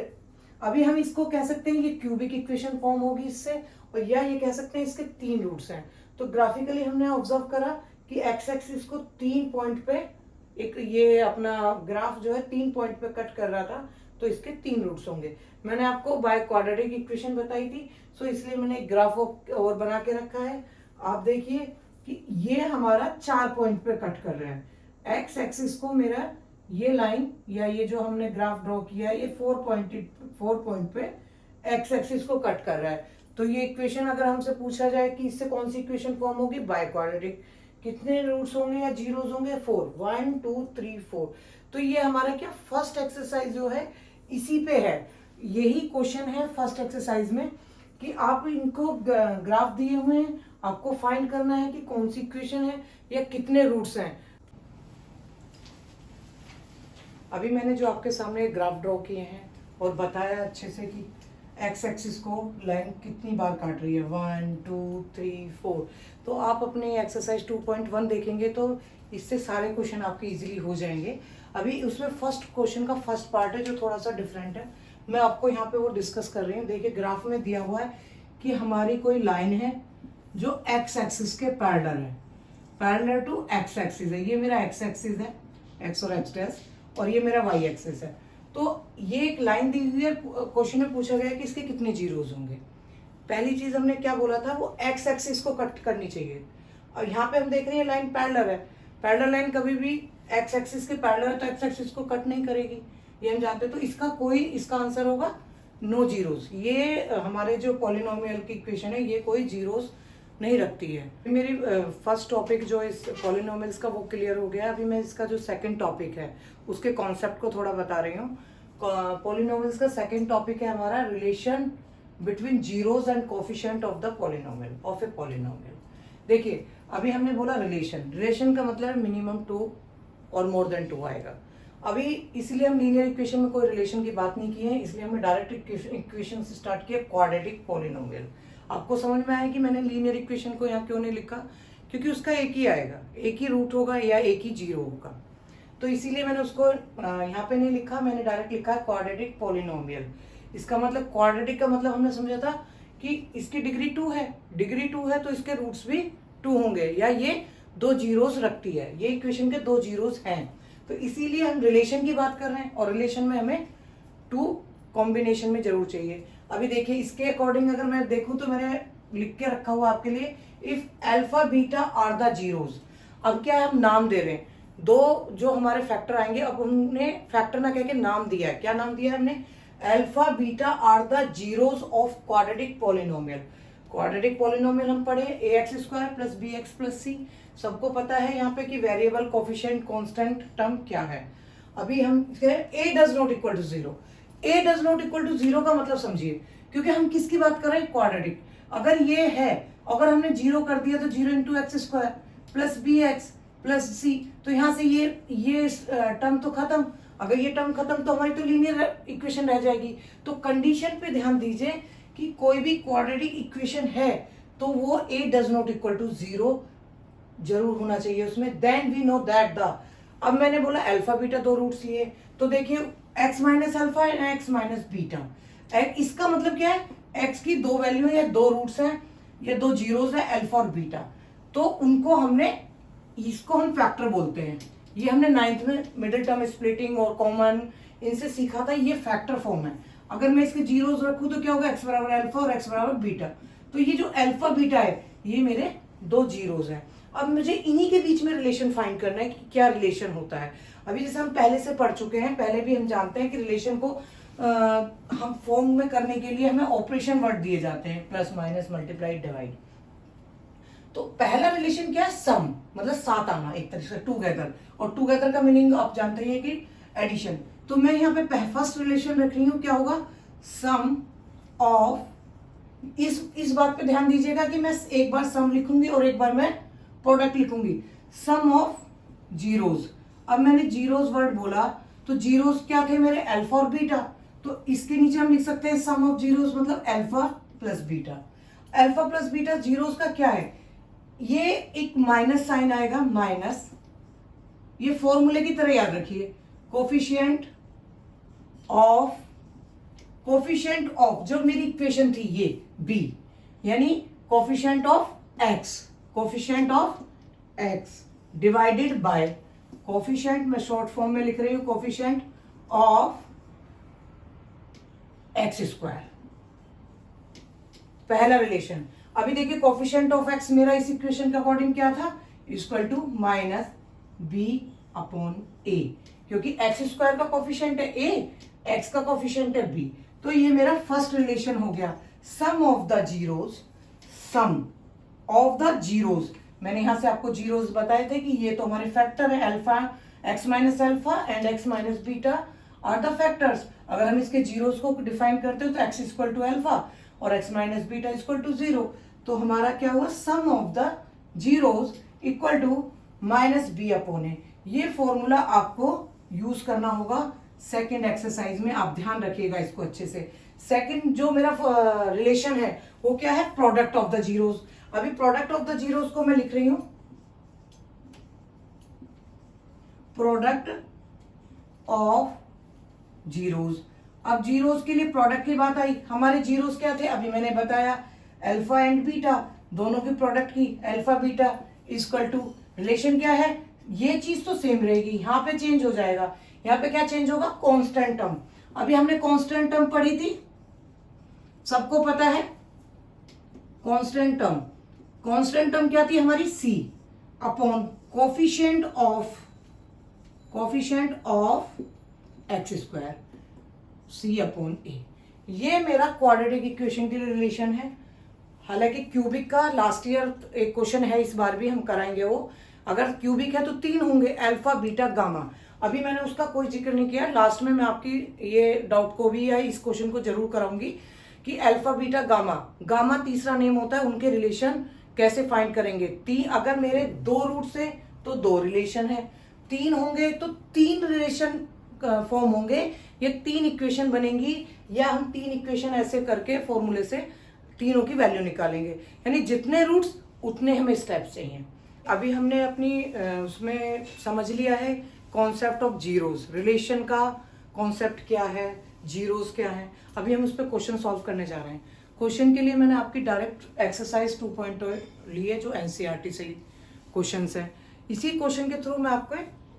अभी हम इसको कह सकते हैं ये क्यूबिक इक्वेशन फॉर्म होगी इससे, और या ये कह सकते हैं इसके 3 रूट्स हैं। तो ग्राफिकली हमने ऑब्जर्व करा कि एक्स एक्सिस को 3 पॉइंट पे एक ये अपना ग्राफ जो है 3 पॉइंट पे कट कर रहा था, तो इसके 3 रूट्स होंगे। मैंने आपको बाय क्वाड्रेटिक इक्वेशन बताई थी, सो इसलिए मैंने एक ग्राफ और बना के रखा है। आप देखिए कि ये हमारा 4 पॉइंट पे कट कर रहा है। एक्स एक्सिस को मेरा ये लाइन या ये जो हमने ग्राफ ड्रॉ किया है, ये 4 पॉइंट पे एक्स एक्सिस को कट कर रहा है। तो ये इक्वेशन अगर हमसे पूछा जाए कि इससे कौन सी इक्वेशन फॉर्म होगी, बाय क्वाड्रेटिक। कितने रूट्स होंगे या जीरोस होंगे, 4, 1 2 3 4। तो ये हमारा क्या फर्स्ट एक्सरसाइज जो है इसी पे है, यही क्वेश्चन है फर्स्ट एक्सरसाइज में कि आप इनको ग्राफ दिए हुए हैं, आपको फाइंड करना है कि कौन सी इक्वेशन है या कितने रूट्स हैं। अभी मैंने जो आपके सामने ग्राफ ड्रॉ किए हैं और बताया अच्छे से कि एक्स एक्सिस को लाइन कितनी बार काट रही है, 1 2 3 4। तो आप अपने एक्सरसाइज 2.1 देखेंगे तो इससे सारे क्वेश्चन आपके इजीली हो जाएंगे। अभी उसमें फर्स्ट क्वेश्चन का फर्स्ट पार्ट है जो थोड़ा सा डिफरेंट है, मैं आपको यहाँ पे वो डिस्कस कर रही हूँ। देखिए ग्राफ में दिया हुआ है कि हमारी कोई लाइन है जो एक्स एक्सिस के पैरेलल है, पैरेलल टू एक्स एक्सिस है। ये मेरा एक्स एक्सिस है, एक्स और एक्स डैश, और ये मेरा वाई एक्सिस है। तो ये एक लाइन दी हुई है, क्वेश्चन में पूछा गया है कि इसके कितने जीरोज होंगे। पहली चीज हमने क्या बोला था, वो एक्स एक्सिस को कट करनी चाहिए, और यहाँ पे हम देख रहे हैं लाइन पैरेलल है। पैरेलल लाइन कभी भी एक्स एक्सिस के पैरेलल है तो एक्स एक्सिस को कट नहीं करेगी, ये हम जानते हैं। तो इसका आंसर होगा नो जीरोज। ये हमारे जो पॉलिनोमियल की इक्वेशन है ये कोई जीरोज नहीं रखती है। मेरी फर्स्ट टॉपिक जो इस पॉलिनोमियल्स का वो क्लियर हो गया। अभी मैं इसका जो सेकंड टॉपिक है उसके कॉन्सेप्ट को थोड़ा बता रही हूँ। पॉलिनोमियल्स का सेकंड टॉपिक है हमारा relation between zeros and coefficient of the polynomial of a polynomial. देखिए अभी हमने बोला रिलेशन का मतलब मिनिमम 2 और मोर देन 2 आएगा। अभी इसलिए हम लीनियर इक्वेशन में कोई रिलेशन की बात नहीं की है, इसलिए हमने डायरेक्ट इक्वेशन से स्टार्ट किया क्वाड्रेटिक पॉलिनोमियल। आपको समझ में आया कि मैंने लीनियर इक्वेशन को यहाँ क्यों नहीं लिखा, क्योंकि उसका एक ही आएगा, एक ही रूट होगा या एक ही जीरो होगा, तो इसीलिए मैंने उसको यहाँ पे नहीं लिखा, मैंने डायरेक्ट लिखा है क्वाड्रेटिक पॉलिनोमियल। इसका मतलब क्वाड्रेटिक का मतलब हमने समझा था कि इसकी डिग्री 2 है, डिग्री 2 है तो इसके रूट्स भी 2 होंगे, या ये 2 जीरोस रखती है, ये इक्वेशन के 2 जीरोस हैं। तो इसीलिए हम रिलेशन की बात कर रहे हैं, और रिलेशन में हमें 2 कॉम्बिनेशन में जरूर चाहिए। अभी देखिए इसके अकॉर्डिंग अगर मैं देखूं तो मैंने लिख के रखा हुआ आपके लिए, if alpha beta are the zeros. अब क्या है, हम नाम दे रहे हैं, 2 जो हमारे फैक्टर आएंगे, अब हमने फैक्टर ना कह के नाम दिया है। क्या नाम दिया है हमने, alpha beta are the zeros of quadratic polynomial. Quadratic polynomial हम पढ़े ax² plus bx plus c। सबको पता है यहाँ पे कि वेरिएबल कोफिशिएंट कांस्टेंट टर्म क्या है। अभी हम a does not equal to 0। a does not equal to 0 का मतलब समझिए, क्योंकि हम किसकी बात कर रहे हैं, क्वाड्रेटिक। अगर ये है, अगर हमने 0 कर दिया तो 0 into x² plus bx plus c, तो यहाँ से ये टर्म तो खत्म। अगर ये टर्म खत्म तो हमारी तो लीनियर इक्वेशन रह जाएगी। तो कंडीशन पे ध्यान दीजिए कि कोई भी क्वाड्रेटिक इक्वेशन है तो वो a does not equal to 0 जरूर होना चाहिए उसमें। Then we know that the, अब मैंने बोला अल्फा बीटा 2 रूट्स लिए, तो देखिए x minus alpha and x minus beta. इसका मतलब क्या है, x की 2 वैल्यू है, 2 रूट्स हैं, ये 2 जीरोस है अल्फा और बीटा, तो उनको हमने, इसको हम फैक्टर बोलते हैं। ये हमने 9th में मिडिल टर्म स्प्लिटिंग और कॉमन इनसे सीखा था, ये फैक्टर फॉर्म है। अगर मैं इसके जीरोस रखूं तो क्या होगा, x बराबर अल्फा और x बराबर बीटा। तो ये जो अल्फा बीटा है ये मेरे 2 जीरोस हैं। अब मुझे इन्हीं के बीच में रिलेशन फाइंड करना है कि क्या रिलेशन होता है। अभी जैसे हम पहले से पढ़ चुके हैं, पहले भी हम जानते हैं कि रिलेशन को हम फॉर्म में करने के लिए हमें ऑपरेशन वर्ड दिए जाते हैं, प्लस माइनस मल्टीप्लाई डिवाइड। तो पहला रिलेशन क्या है, सम, मतलब साथ आना, एक तरह से टूगेदर, और टूगेदर का मीनिंग आप जानते हैं कि एडिशन। तो मैं यहाँ पे फर्स्ट रिलेशन रख रही हूँ, क्या होगा, सम ऑफ, इस बात पे ध्यान दीजिएगा कि मैं एक बार सम लिखूंगी और एक बार मैं प्रोडक्ट लिखूंगी, सम ऑफ जीरोस। अब मैंने जीरोस वर्ड बोला तो जीरोस क्या थे मेरे, अल्फा और बीटा, तो इसके नीचे हम लिख सकते हैं सम ऑफ जीरोस मतलब alpha plus beta. Alpha plus beta zeros का क्या है, ये एक माइनस साइन आएगा, माइनस, ये फॉर्मूले की तरह याद रखिए, कोफिशिएंट ऑफ जो मेरी इक्वेशन थी ये बी, यानी coefficient of x divided by coefficient, मैं शॉर्ट फॉर्म में लिख रही हूं, कोफिशिएंट ऑफ एक्स स्क्वायर, पहला रिलेशन। अभी देखिए कोफिशिएंट ऑफ एक्स मेरा इस इक्वेशन के अकॉर्डिंग क्या था, equal to minus b upon a, क्योंकि एक्स स्क्वायर का कोफिशिएंट है ए, एक्स का कोफिशिएंट है बी, तो ये मेरा फर्स्ट रिलेशन हो गया। सम ऑफ द जीरोस, मैंने यहां से आपको जीरोस बताए थे कि ये तो हमारे फैक्टर है, alpha, x minus alpha and x minus beta are the factors. अगर हम इसके जीरोस को डिफाइन करते हो तो एक्स इक्वल टू अल्फा और x minus beta equal to 0, तो हमारा क्या हुआ, sum of the zeros equal to minus b upon a. ये फॉर्मूला आपको यूज करना होगा सेकेंड एक्सरसाइज में, आप ध्यान रखिएगा इसको अच्छे से। सेकेंड जो मेरा रिलेशन है वो क्या है, प्रोडक्ट ऑफ द जीरोस। अभी प्रोडक्ट ऑफ द जीरोस को मैं लिख रही हूं, प्रोडक्ट ऑफ जीरोस। अब जीरोस के लिए प्रोडक्ट की बात आई, हमारे जीरोस क्या थे, अभी मैंने बताया अल्फा एंड बीटा, दोनों की प्रोडक्ट की alpha beta equal to, relation क्या है, ये चीज तो सेम रहेगी, यहां पे चेंज हो जाएगा, यहाँ पे क्या चेंज होगा, कांस्टेंट टर्म। अभी हमने कांस्टेंट टर्म पढ़ी थी, सबको पता है कांस्टेंट टर्म क्या थी हमारी, c upon coefficient of x square, c upon a. ये मेरा क्वाड्रेटिक इक्वेशन के लिए रिलेशन है। हालांकि क्यूबिक का लास्ट ईयर एक क्वेश्चन है, इस बार भी हम कराएंगे वो। अगर क्यूबिक है तो 3 होंगे, अल्फा बीटा गामा। अभी मैंने उसका कोई जिक्र नहीं किया, लास्ट में मैं आपकी ये डाउट को भी या इस क्वेश्चन को जरूर कराऊंगी कि अल्फा बीटा गामा तीसरा नेम होता है, उनके रिलेशन कैसे फाइंड करेंगे। अगर मेरे 2 रूट से तो 2 रिलेशन है, 3 होंगे तो 3 रिलेशन फॉर्म होंगे, ये 3 इक्वेशन बनेंगी, या हम 3 इक्वेशन ऐसे करके फॉर्मूले से तीनों की वैल्यू निकालेंगे। यानी जितने रूट्स उतने हमें स्टेप्स चाहिए। अभी हमने अपनी उसमें समझ लिया है कॉन्सेप्ट ऑफ जीरोस, रिलेशन का कॉन्सेप्ट क्या है, जीरोस क्या है। अभी हम उस पर क्वेश्चन सॉल्व करने जा रहे हैं। क्वेश्चन के लिए मैंने आपकी डायरेक्ट एक्सरसाइज 2.2 ली है, जो एनसीईआरटी से क्वेश्चंस है। इसी क्वेश्चन के थ्रू मैं आपको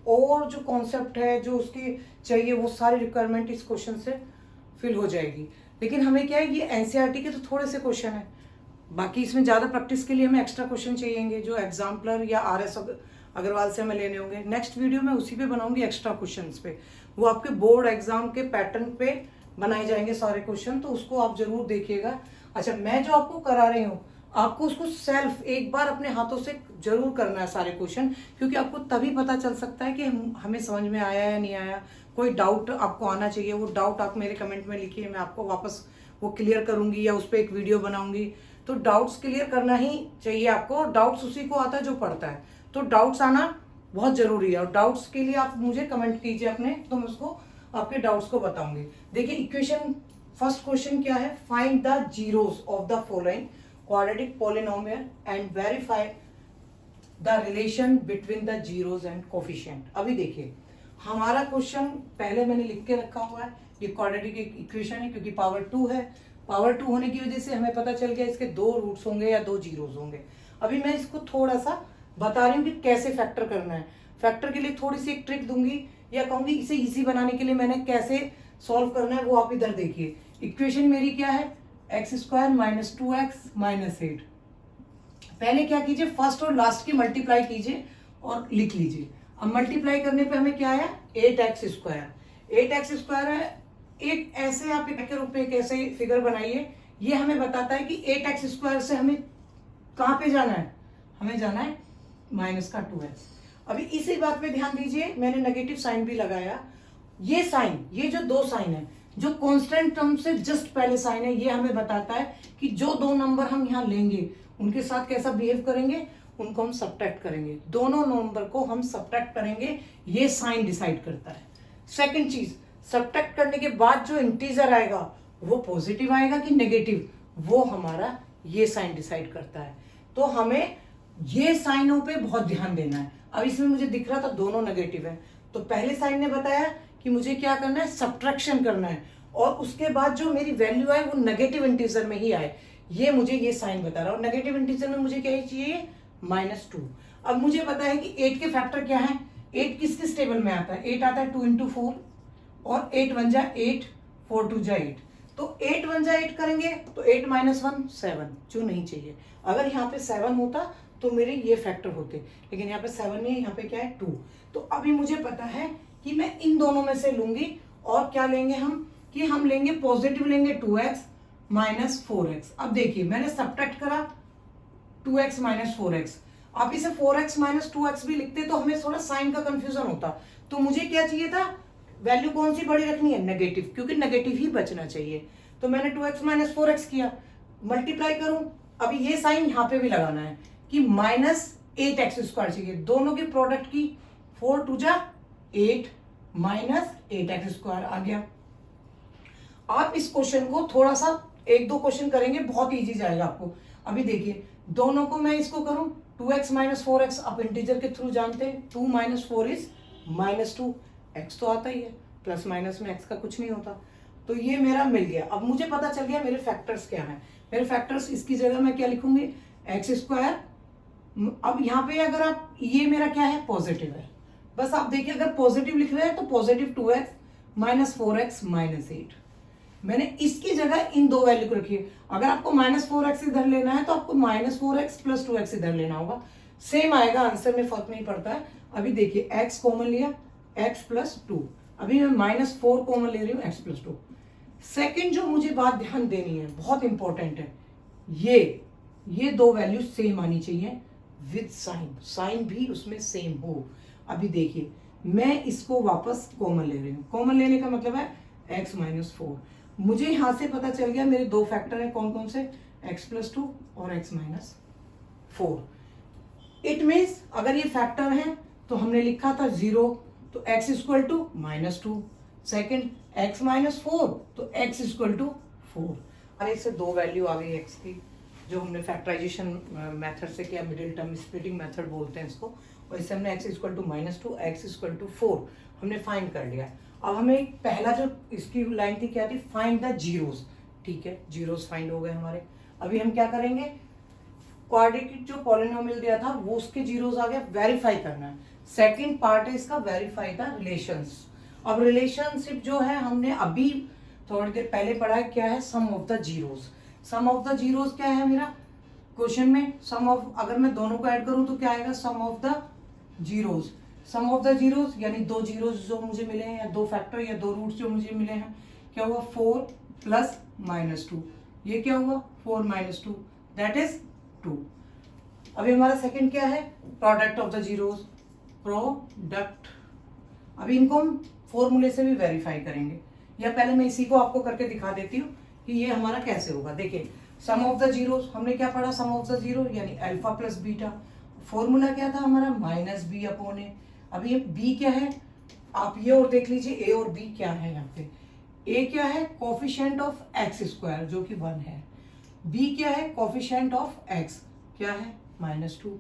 और जो कॉन्सेप्ट है, जो उसकी चाहिए, वो सारी रिक्वायरमेंट इस क्वेश्चन से फिल हो जाएगी। लेकिन हमें क्या है, ये एनसीईआरटी के तो थोड़े से क्वेश्चन है, बाकी इसमें ज्यादा प्रैक्टिस के लिए हमें एक्स्ट्रा क्वेश्चन चाहिए, जो एग्जाम्पलर या आरएस अग्रवाल से हमें लेने होंगे। नेक्स्ट वीडियो में उसी पे बनाऊंगी, एक्स्ट्रा क्वेश्चंस पे, वो आपके बोर्ड एग्जाम के पैटर्न पे बनाए जाएंगे सारे क्वेश्चन, तो उसको आप जरूर देखिएगा। अच्छा, मैं जो आपको करा रही हूँ, आपको उसको सेल्फ एक बार अपने हाथों से जरूर करना है सारे क्वेश्चन, क्योंकि आपको तभी पता चल सकता है कि हमें समझ में आया या नहीं आया। कोई डाउट आपको आना चाहिए, वो डाउट आप मेरे कमेंट में लिखिए, मैं आपको वापस वो क्लियर करूंगी या उस पर एक वीडियो बनाऊंगी। तो डाउट्स क्लियर करना ही चाहिए आपको, डाउट्स उसी को आता है जो पढ़ता है, तो डाउट्स आना बहुत जरूरी है। और डाउट्स के लिए आप मुझे कमेंट कीजिए अपने, तो मैं उसको आपके डाउट्स को बताऊंगी। देखिए इक्वेशन, फर्स्ट क्वेश्चन क्या है, find the zeros of the following quadratic polynomial and verify the relation between the zeros and coefficient. अभी देखिए हमारा क्वेश्चन पहले मैंने लिख के रखा हुआ है, ये क्वाड्रेटिक इक्वेशन है, क्योंकि पावर 2 है, पावर 2 होने की वजह से हमें पता चल गया इसके 2 रूट्स होंगे या 2 जीरोस होंगे। अभी मैं इसको थोड़ा सा बता रही हूँ कि कैसे फैक्टर करना है। फैक्टर के लिए थोड़ी सी एक ट्रिक दूंगी, या कहूंगी इसे इजी बनाने के लिए मैंने कैसे सॉल्व करना है, वो आप इधर देखिए। इक्वेशन मेरी क्या है, x square minus 2x minus 8। पहले क्या कीजिए, फर्स्ट और लास्ट की मल्टीप्लाई कीजिए और लिख लीजिए। अब मल्टीप्लाई करने पे हमें क्या आया, 8x स्क्वायर। 8x स्क्वायर है, एक ऐसे आप के रूप में एक ऐसे फिगर बनाइए, ये हमें बताता है कि 8x स्क्वायर से हमें कहाँ पे जाना है, हमें जाना है माइनस का 2x। अभी इसी बात पे ध्यान दीजिए, मैंने नेगेटिव साइन भी लगाया। ये साइन, ये जो दो साइन है, जो कांस्टेंट टर्म से जस्ट पहले साइन है, ये हमें बताता है कि जो दो नंबर हम यहाँ लेंगे उनके साथ कैसा बिहेव करेंगे, उनको हम सब्ट्रैक्ट करेंगे। दोनों नंबर को हम सब्ट्रैक्ट करेंगे, ये साइन डिसाइड करता है। सेकंड चीज, सब्ट्रैक्ट करने के बाद जो इंटीजर आएगा वो पॉजिटिव आएगा कि नेगेटिव, वो हमारा ये साइन डिसाइड करता है। तो हमें ये साइनों पे बहुत ध्यान देना है। अब इसमें मुझे दिख रहा था दोनों नेगेटिव है, तो पहले साइन ने बताया कि मुझे क्या करना है, सब्ट्रैक्शन करना है, और उसके बाद जो मेरी वैल्यू आए वो नेगेटिव इंटीजर में ही आए, ये मुझे ये साइन बता रहा है। और नेगेटिव इंटीजर में मुझे क्या चाहिए, -2। अब मुझे पता है कि 8 के फैक्टर क्या है, 8 किस किस टेबल में आता है, 8 आता है 2 into 4, और 8 1 जा 8, 4 2 जा 8, तो 8 1 जा 8 करेंगे तो 8 - 1 7, जो नहीं चाहिए। अगर यहाँ पे 7 होता तो मेरे ये फैक्टर होते, लेकिन यहाँ पे 7 नहीं है, यहाँ पे क्या है 2। तो अभी मुझे पता है कि मैं इन दोनों में से लूंगी, और क्या लेंगे हम, कि हम लेंगे पॉजिटिव लेंगे 2x - 4x। अब देखिए मैंने सब्ट्रैक्ट करा 2x - 4x, आप इसे 4x - 2x भी लिखते तो हमें थोड़ा साइन का कंफ्यूजन होता। तो मुझे क्या चाहिए था, वैल्यू कौन सी बड़ी रखनी है, नेगेटिव, क्योंकि नेगेटिव ही बचना चाहिए। तो मैंने 2x - 4x किया, मल्टीप्लाई करूं, अभी ये साइन यहाँ पे भी लगाना है कि -8x² चाहिए, दोनों के प्रोडक्ट की, 4 2 जा 8 -8x² आ गया। आप इस क्वेश्चन को थोड़ा सा 1-2 क्वेश्चन करेंगे, बहुत इजी जाएगा आपको। अभी देखिए दोनों को मैं इसको करूं 2x - 4x, आप इंटीजर के थ्रू जानते हैं 2 - 4 इज -2, x तो आता ही है, प्लस माइनस में x का कुछ नहीं होता। तो ये मेरा मिल गया। अब मुझे पता चल गया मेरे फैक्टर्स क्या हैं। मेरे फैक्टर्स, इसकी जगह मैं क्या लिखूंगी, x²। अब यहाँ पे अगर आप, ये मेरा क्या है, पॉजिटिव है, बस आप देखिए अगर पॉजिटिव लिख रहे हैं तो पॉजिटिव 2x - 4x - 8। मैंने इसकी जगह इन दो वैल्यू को रखी है। अगर आपको -4x इधर लेना है तो आपको -4x + 2x इधर लेना होगा, सेम आएगा, आंसर में फर्क नहीं पड़ता है। अभी देखिए x कॉमन लिया, x + 2, अभी मैं -4 कॉमन ले रही हूँ, x + 2। सेकंड जो मुझे बात ध्यान देनी है, बहुत इंपॉर्टेंट है, ये दो वैल्यू सेम आनी चाहिए विद साइन, साइन भी उसमें सेम हो। अभी देखिए मैं इसको वापस कॉमन ले रही हूँ, कॉमन लेने का मतलब है x - 4। मुझे यहां से पता चल गया मेरे दो फैक्टर है, कौन कौन से, x + 2 और x - 4। इट मीन्स अगर ये फैक्टर है तो हमने लिखा था 0, तो x = -2, सेकंड x - 4 तो x = 4। अरे इससे दो वैल्यू आ गई x की, जो हमने फैक्टराइजेशन मेथड से किया, मिडिल टर्म स्प्लिटिंग मेथड बोलते हैं इसको, और इससे हमने x = -2, x = 4 हमने फाइंड कर लिया। अब हमें पहला जो इसकी लाइन थी क्या थी, फाइंड द जीरोस, ठीक है, जीरोस फाइंड हो गए हमारे। अभी हम क्या करेंगे, क्वाड्रेटिक जो पॉलिनोमियल दिया था वो उसके जीरोस आ गए, वेरीफाई करना है। सेकंड पार्ट है इसका, वेरीफाई द रिलेशंस। अब रिलेशनशिप जो है हमने अभी थोड़ी देर पहले पढ़ा है, क्या है, sum of the zeros. Sum of the zeros क्या है मेरा क्वेश्चन में, सम ऑफ, अगर मैं दोनों को ऐड करूं तो क्या आएगा, sum of the zeros. Sum of the zeros यानी दो जीरोस जो मुझे मिले हैं, या दो फैक्टर या दो रूट्स जो मुझे मिले हैं, क्या हुआ, 4 + -2, ये क्या हुआ, 4 - 2, दैट इज 2। अभी हमारा सेकंड क्या है, product of the zeros, product. अभी इनको हम फॉर्मूले से भी वेरीफाई करेंगे, या पहले मैं इसी को आपको करके दिखा देती हूँ कि ये हमारा कैसे होगा। देखिए सम ऑफ द जीरोस हमने क्या पढ़ा, सम ऑफ द जीरो यानी अल्फा + बीटा, फॉर्मूला क्या था हमारा, -b/a। अभी ये b क्या है, आप ये और देख लीजिए a और b क्या है। यहाँ पे a क्या है, कोफिशिएंट ऑफ x² जो कि 1 है, b क्या है, कोफिशिएंट ऑफ x क्या है, -2,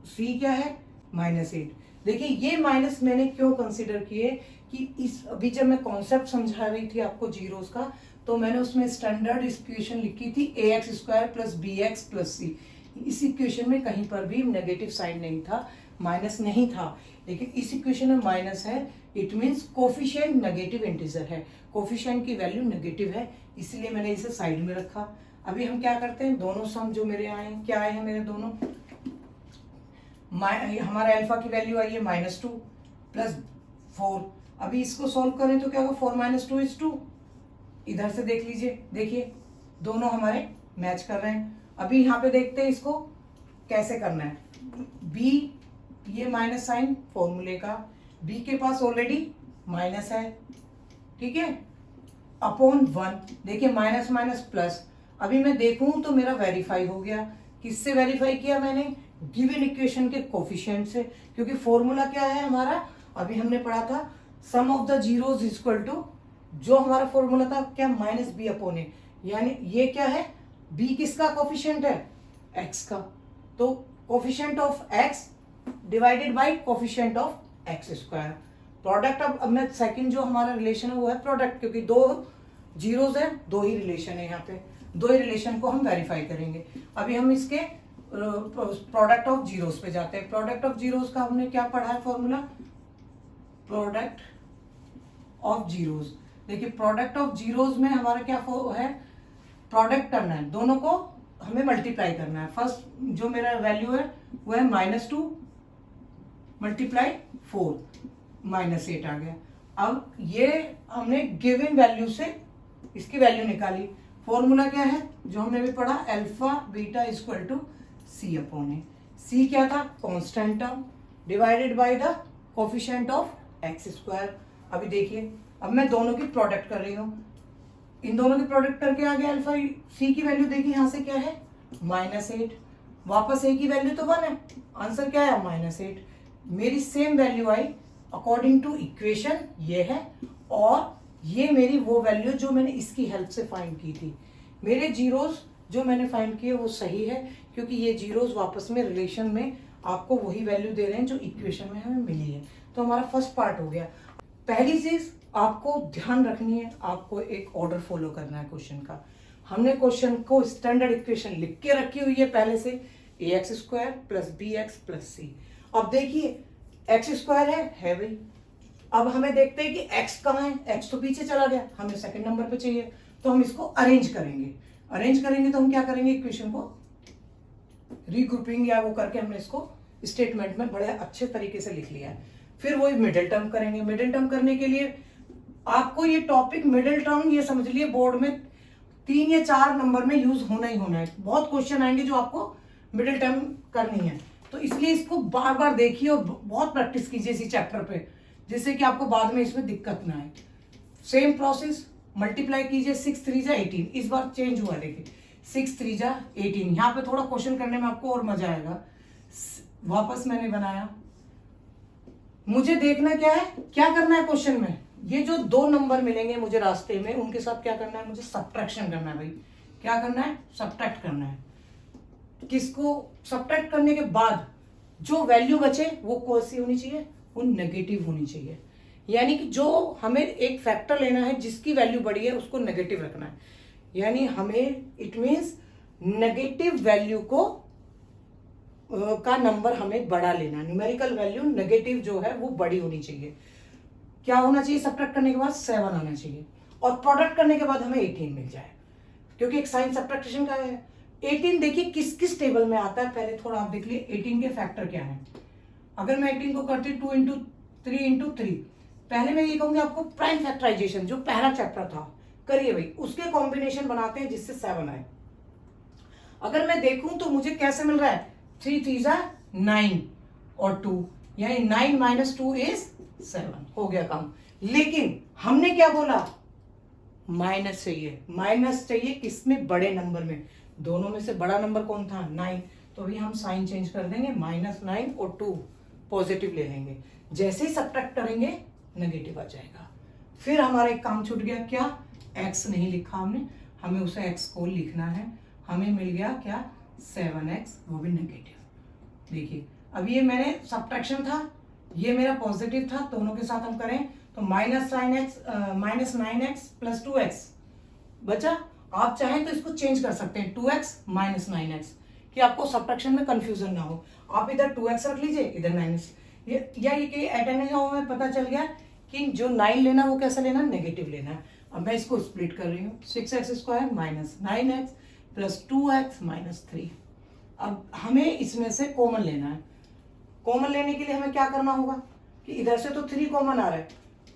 c क्या है, -8। देखिए ये माइनस मैंने क्यों कंसीडर किए कि इस, अभी जब मैं कॉन्सेप्ट समझा रही थी आपको जीरोस का, तो मैंने उसमें स्टैंडर्ड इक्वेशन लिखी थी ax² + bx + c। इस इक्वेशन में कहीं पर भी नेगेटिव साइन नहीं था, माइनस नहीं था, लेकिन इस इक्वेशन में माइनस है, it means coefficient negative integer है, कोफिशिएंट की वैल्यू नेगेटिव है, इसलिए मैंने इसे साइड में रखा। अभी हम क्या करते हैं, दोनों सम जो मेरे आए हैं, क्या आए हैं मेरे दोनों, हमारा अल्फा की वैल्यू आई है -2 + 4। अभी इसको सॉल्व करें तो क्या होगा, 4 - 2 = 2। इधर से देख लीजिए, देखिए दोनों हमारे मैच कर रहे हैं। अभी यहाँ पे देखते हैं इसको कैसे करना है, बी ये माइनस साइन फॉर्मूले का, बी के पास ऑलरेडी माइनस है, ठीक है, अपॉन 1, देखिए माइनस माइनस प्लस, अभी मैं देखूं तो मेरा वेरीफाई हो गया। किससे वेरीफाई किया मैंने, गिवन इक्वेशन के कोफिशिएंट से, क्योंकि फॉर्मूला क्या है हमारा, अभी हमने पढ़ा था sum of the zeros equal to, जो हमारा फॉर्मूला था क्या, माइनस बी अपॉन ए, यानी ये क्या है, बी किसका कोफिशिएंट है, एक्स का, तो coefficient of x divided by coefficient of x square, product. अब मैं सेकंड जो हमारा रिलेशन है वो है प्रोडक्ट, क्योंकि दो जीरोस है, दो ही रिलेशन है, यहाँ पे दो ही रिलेशन को हम वेरीफाई करेंगे। अभी हम इसके प्रोडक्ट ऑफ जीरोस पे जाते हैं। प्रोडक्ट ऑफ जीरोस का हमने क्या पढ़ा है फॉर्मूला, प्रोडक्ट ऑफ जीरोस, देखिए प्रोडक्ट ऑफ जीरोस में हमारा क्या है, प्रोडक्ट करना है, दोनों को हमें मल्टीप्लाई करना है। फर्स्ट जो मेरा वैल्यू है वो है -2 मल्टीप्लाई 4, -8 आ गया। अब ये हमने गिवन वैल्यू से इसकी वैल्यू निकाली। फॉर्मूला क्या है जो हमने भी पढ़ा, alpha beta equal to c upon a, c क्या था, constant term divided by the coefficient of x square. अभी देखिए अब मैं दोनों की प्रोडक्ट कर रही हूँ, इन दोनों की प्रोडक्ट करके आ गया अल्फा, सी की वैल्यू देखिए यहाँ से क्या है -8, वापस ए की वैल्यू तो 1 है, आंसर क्या है -8। मेरी same value I according to equation ये है, और ये मेरी वो वैल्यू जो मैंने इसकी हेल्प से फाइंड की थी। मेरे जीरोस जो मैंने फाइंड किए वो सही है, क्योंकि ये जीरोस वापस में रिलेशन में आपको वही वैल्यू दे रहे हैं जो इक्वेशन में हमें मिली है। तो हमारा फर्स्ट पार्ट हो गया। पहली चीज आपको ध्यान रखनी है, आपको एक ऑर्डर फॉलो करना है क्वेश्चन का। हमने क्वेश्चन को स्टैंडर्ड इक्वेशन लिख के रखी हुई है पहले से, ax square plus b x plus c. अब देखिए एक्स स्क्वायर है भाई, अब हमें देखते हैं कि x कहाँ है, x तो पीछे चला गया, हमें सेकंड नंबर पे चाहिए, तो हम इसको अरेंज करेंगे। अरेंज करेंगे तो हम क्या करेंगे, इक्वेशन को रीग्रुपिंग या वो करके हमने इसको स्टेटमेंट में बड़े अच्छे तरीके से लिख लिया है। फिर वही मिडिल टर्म करेंगे। मिडिल टर्म करने के लिए आपको ये टॉपिक मिडिल टर्म ये समझ लिए बोर्ड में 3 या 4 नंबर में यूज होना ही होना है। बहुत क्वेश्चन आएंगे जो आपको मिडिल टर्म करनी है, तो इसलिए इसको बार बार देखिए और बहुत प्रैक्टिस कीजिए इसी चैप्टर पे, जिससे कि आपको बाद में इसमें दिक्कत ना आए। सेम प्रोसेस, मल्टीप्लाई कीजिए, 6 3 जा 18, इस बार चेंज हुआ, देखिए 6 3 जा 18, यहाँ पे थोड़ा क्वेश्चन करने में आपको और मजा आएगा। वापस मैंने बनाया, मुझे देखना क्या है, क्या करना है क्वेश्चन में, ये जो 2 नंबर मिलेंगे मुझे रास्ते में, उनके साथ क्या करना है, मुझे सब्ट्रैक्शन करना है भाई। क्या करना है, सब्ट्रैक्ट करना है। किसको सब्ट्रैक्ट करने के बाद जो वैल्यू बचे वो कौन सी होनी चाहिए, वो नेगेटिव होनी चाहिए। यानी कि जो हमें एक फैक्टर लेना है जिसकी वैल्यू बड़ी है उसको नेगेटिव रखना है, यानी हमें इट मींस नेगेटिव वैल्यू को का नंबर हमें बड़ा लेना है। न्यूमेरिकल वैल्यू नेगेटिव जो है वो बड़ी होनी चाहिए। क्या होना चाहिए, सब्ट्रैक्ट करने के बाद 7 आना चाहिए, और प्रोडक्ट करने के बाद हमें 18 मिल जाए, क्योंकि एक साइन सब्ट्रैक्शन का है। 18 देखिए किस किस टेबल में आता है, पहले थोड़ा आप देख लिए 18 के फैक्टर क्या है। अगर मैं 18 को करती 2 इंटू 3 इंटू 3, पहले मैं ये कहूंगी आपको प्राइम फैक्टराइजेशन जो पहला चैप्टर था करिए भाई, उसके कॉम्बिनेशन बनाते हैं जिससे 7 आए। अगर मैं देखूं तो मुझे कैसे मिल रहा है, 3 3 जा 9 और 2, यानी 9 माइनस 2 इज 7, हो गया काम। लेकिन हमने क्या बोला, माइनस चाहिए, माइनस चाहिए किसमें, बड़े नंबर में। दोनों में से बड़ा नंबर कौन था, 9, तो अभी हम साइन चेंज कर देंगे, -9 और 2 पॉजिटिव ले लेंगे। जैसे ही सब्ट्रैक्ट करेंगे नेगेटिव आ जाएगा। फिर हमारा एक काम छूट गया, क्या, x नहीं लिखा हमने, हमें उसे x को लिखना है। हमें मिल गया क्या, 7x, वो भी नेगेटिव। देखिए अब ये मैंने सब्ट्रैक्शन था, ये मेरा पॉजिटिव था, दोनों के साथ हम करें तो -9x प्लस 2x बचा। आप चाहें तो इसको चेंज कर सकते हैं, 2x माइनस 9x, कि आपको सब्ट्रैक्शन में कंफ्यूजन ना हो। आप इधर 2x रख लीजिए, इधर 9x, या ये कि अटेंडेंस में पता चल गया कि जो 9 लेना वो कैसा लेना, नेगेटिव लेना है। अब मैं इसको स्प्लिट कर रही हूँ, 6x square minus 9x plus 2x minus 3। अब हमें इसमें से कॉमन लेना है। कॉमन लेने के लिए हमें क्या करना होगा कि इधर से तो 3 कॉमन आ रहा है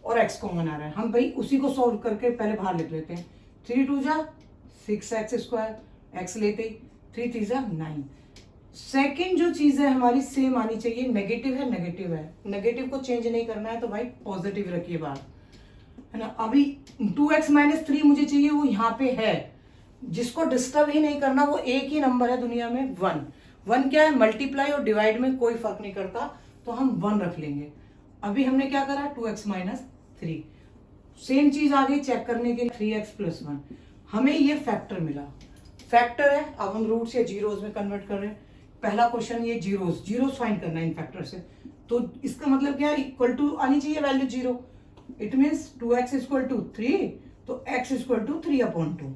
और x कॉमन आ रहा है, हम भाई उसी को सॉल्व करके पहले बाहर लिख लेते हैं। 3 2 जा 6x स्क्वायर, x लेते ही 3 3 जा 9, सेकंड जो चीज है हमारी सेम आनी चाहिए, नेगेटिव है नेगेटिव है, नेगेटिव को चेंज नहीं करना है तो भाई पॉजिटिव रखिए बात, है ना। अभी 2x माइनस 3 मुझे चाहिए, वो यहाँ पे है, जिसको डिस्टर्ब ही नहीं करना, वो एक ही नंबर है दुनिया में 1। 1 क्या है, मल्टीप्लाई और डिवाइड में कोई फर्क नहीं करता, तो हम 1 रख लेंगे। अभी हमने क्या करा, 2x माइनस 3। सेम चीज आ गई चेक करने के लिए, 3x प्लस 1। हमें ये फैक्टर मिला, फैक्टर है, अब हम रूट्स या जीरोस में कन्वर्ट कर रहे हैं। पहला क्वेश्चन ये जीरोस फाइंड करना है इन फैक्टर से, तो इसका मतलब क्या है, इक्वल टू आनी चाहिए value 0। It means 2x equal to 3, तो x इक्वल टू 3/2।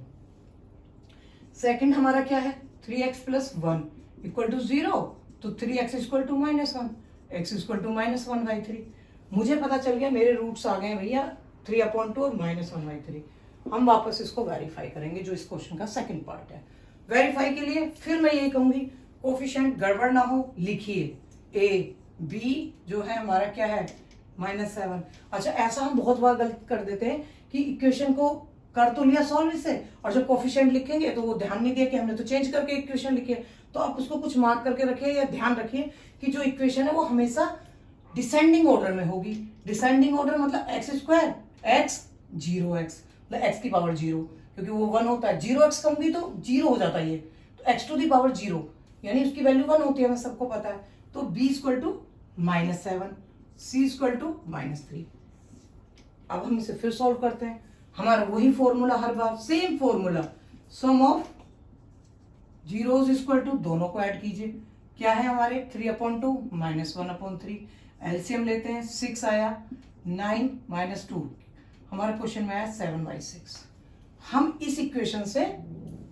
सेकेंड हमारा क्या है, 3x प्लस 1 इक्वल टू 0, तो 3x equal to -1, x equal to -1/3। मुझे पता चल गया, मेरे रूट्स आ गए भैया 3/2 और -1/3। हम वापस इसको वेरीफाई करेंगे, जो इस क्वेश्चन का सेकंड पार्ट है। वेरीफाई के लिए फिर मैं यही कहूंगी, कोफिशिएंट गड़बड़ ना हो, लिखिए a b जो है हमारा क्या है, -7। अच्छा, ऐसा हम बहुत बार गलत कर देते हैं कि इक्वेशन को कर तो लिया सॉल्व इससे, और जब कोफिशिएंट लिखेंगे तो वो ध्यान नहीं दिया कि हमने तो चेंज करके इक्वेशन लिखी है। तो आप उसको कुछ मार्क करके रखिए या ध्यान रखिए कि जो इक्वेशन है वो हमेशा डिसेंडिंग ऑर्डर में होगी। डिसेंडिंग ऑर्डर मतलब x², x 0x, मतलब x की पावर 0, क्योंकि वो 1 होता है, 0x कहूंगी तो 0 हो जाता है ये, तो x टू दी पावर 0 यानी उसकी वैल्यू 1 होती है, हमें सबको पता है। तो b equal to -7, c equal to -3। अब हम इसे फिर सॉल्व करते हैं, हमारा वही फॉर्मूला, हर बार same formula, sum of zeros equal to, दोनों को ऐड कीजिए, क्या है हमारे 3/2 -1/3। एलसीएम लेते हैं, 6 आया, 9 -2, हमारे क्वेश्चन में आया 7/6। हम इस इक्वेशन से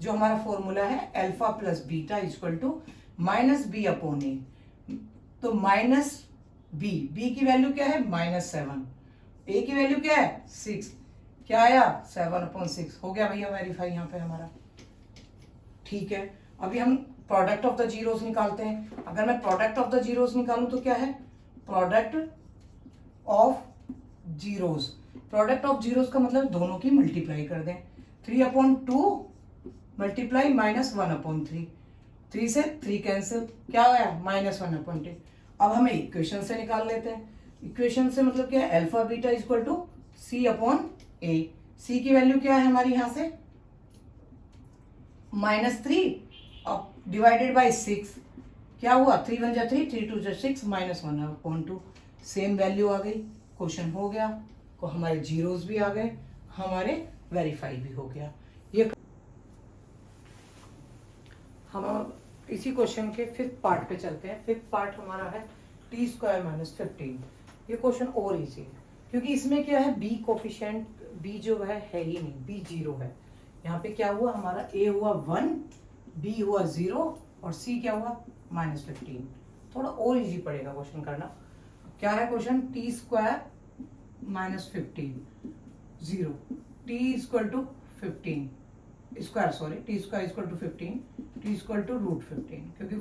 जो हमारा फॉर्मूला है alpha plus beta equal to -b/a, तो -b की वैल्यू क्या है, -7, a की वैल्यू क्या है 6, क्या आया 7/6। हो गया भैया वेरीफाई यहाँ पे हमारा, ठीक है। अभी हम प्रोडक्ट ऑफ द जीरोस निकालते हैं। अगर मैं प्रोडक्ट ऑफ द जीरोस निकालूं तो क्या है, product of zeros, product of zeros का मतलब दोनों की मल्टीप्लाई कर दें। 3/2 मल्टीप्लाई -1/3, 3 से 3 कैंसिल, क्या आया -1/2। अब हमें इक्वेशन से निकाल लेते हैं। इक्वेशन से मतलब क्या है, alpha beta equal to c/a। c की वैल्यू क्या है हमारी यहां से -3, अब डिवाइडेड बाय 6, क्या हुआ 3 1 जा 3, 3 2 जा 6, -1/2। सेम वैल्यू आ गई, क्वेश्चन हो गया, तो हमारे जीरोस भी आ गए, हमारे वेरीफाई भी हो गया। ये हम इसी क्वेश्चन के 5th पार्ट पे चलते हैं। 5th पार्ट हमारा है t² - 15। ये क्वेश्चन और इजी है, क्योंकि इसमें क्या है, b कोफिशिएंट, b जो है ही नहीं, b 0 है। यहाँ पे क्या हुआ हमारा, a हुआ 1, b हुआ 0 और c क्या हुआ -15। थोड़ा और इजी पड़ेगा क्वेश्चन करना। क्या है question, t² - 15 0, t equal to 15 square, sorry t² equal to 15, t equal to √15, क्योंकि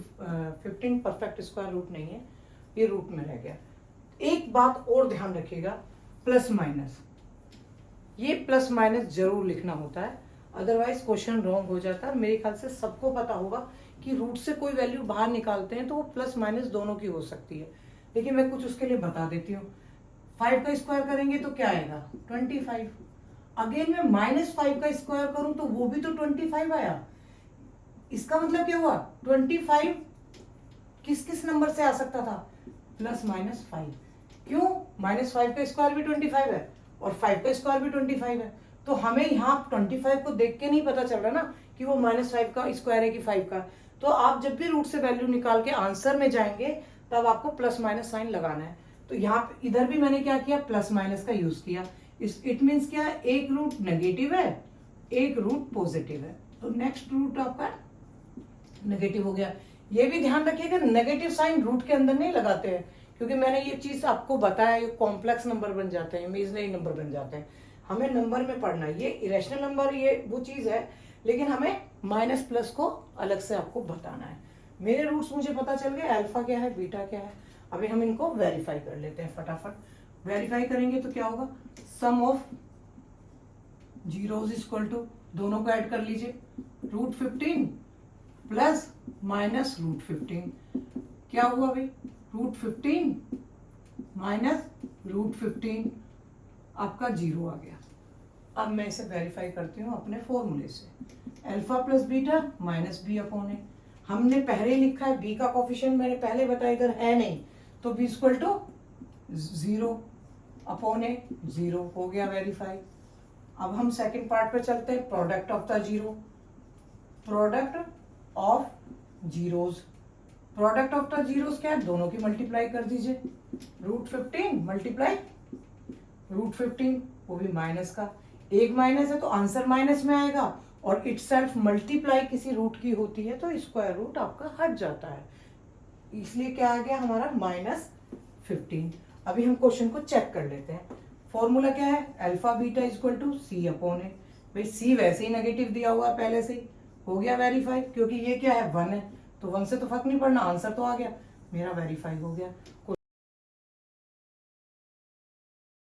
15 परफेक्ट स्क्वायर रूट नहीं है, ये रूट में रह गया। एक बात और ध्यान रखिएगा, प्लस माइनस, ये प्लस माइनस जरूर लिखना होता है, अदरवाइज क्वेश्चन रॉन्ग हो जाता है। मेरे ख्याल से सबको पता होगा कि रूट से कोई वैल्यू बाहर निकालते हैं तो वो प्लस माइनस दोनों की हो सकती है, लेकिन मैं कुछ उसके लिए बता देती हूँ। 5 का स्क्वायर करेंगे तो क्या आएगा 25, अगेन मैं -5 का स्क्वायर करूं तो वो भी तो 25 आया। इसका मतलब क्या हुआ, 25 किस किस नंबर से आ सकता था, +-5। क्यों, -5 का स्क्वायर भी 25 है और 5 का स्क्वायर भी 25 है, तो हमें यहाँ 25 को देख के नहीं पता चल रहा ना कि वो -5 का स्क्वायर है कि 5 का। तो आप जब भी रूट से वैल्यू निकाल के आंसर में जाएंगे तब आपको प्लस माइनस साइन लगाना है। तो यहाँ इधर भी मैंने क्या किया, प्लस माइनस का यूज किया। इट मीन्स क्या है, एक रूट नेगेटिव है, एक रूट पॉजिटिव है, तो नेक्स्ट रूट आपका नेगेटिव हो गया। ये भी ध्यान रखिएगा, नेगेटिव साइन रूट के अंदर नहीं लगाते हैं, क्योंकि मैंने ये चीज आपको बताया, ये कॉम्प्लेक्स नंबर बन जाते हैं, इमेजिनरी नंबर बन जाते हैं। हमें नंबर में पढ़ना है, ये इरेशनल नंबर ये वो चीज है, लेकिन हमें माइनस प्लस को अलग से आपको बताना है। मेरे रूट्स मुझे पता चल गए, अल्फा क्या है, बीटा क्या है। अभी हम इनको वेरीफाई कर लेते हैं फटाफट। वेरीफाई करेंगे तो क्या होगा, सम ऑफ जीरोस इक्वल टू, दोनों को ऐड कर लीजिए, √15 प्लस माइनस रूट 15। क्या हुआ भाई, रूट 15 माइनस रूट 15 आपका 0 आ गया। अब मैं इसे वेरीफाई करती हूँ अपने फॉर्मूले से, alpha plus beta minus b upon a. हमने पहले ही लिखा है बी का कोफिशिएंट, मैंने पहले बताया इधर है नहीं, तो बी इक्वल टू 0 अपॉन ए 0 हो गया वेरीफाई। अब हम सेकंड पार्ट पे चलते हैं, product of the zero, product of zeros. Product of the zeros क्या है, दोनों की मल्टीप्लाई कर दीजिए, रूट 15 मल्टीप्लाई रूट 15, वो भी माइनस का, एक माइनस है तो आंसर माइनस में आएगा, और इटसेल्फ मल्टीप्लाई किसी रूट की होती है तो स्क्वायर रूट आपका हट जाता है, इसलिए क्या आ गया हमारा -15। अभी हम क्वेश्चन को चेक कर लेते हैं। फॉर्मूला क्या है, alpha beta equal to c upon a. भाई सी वैसे ही नेगेटिव दिया हुआ है पहले से ही, हो गया वेरीफाई, क्योंकि ये क्या है 1 है, तो 1 से तो फर्क नहीं पड़ना, आंसर तो आ गया, मेरा वेरीफाई हो गया।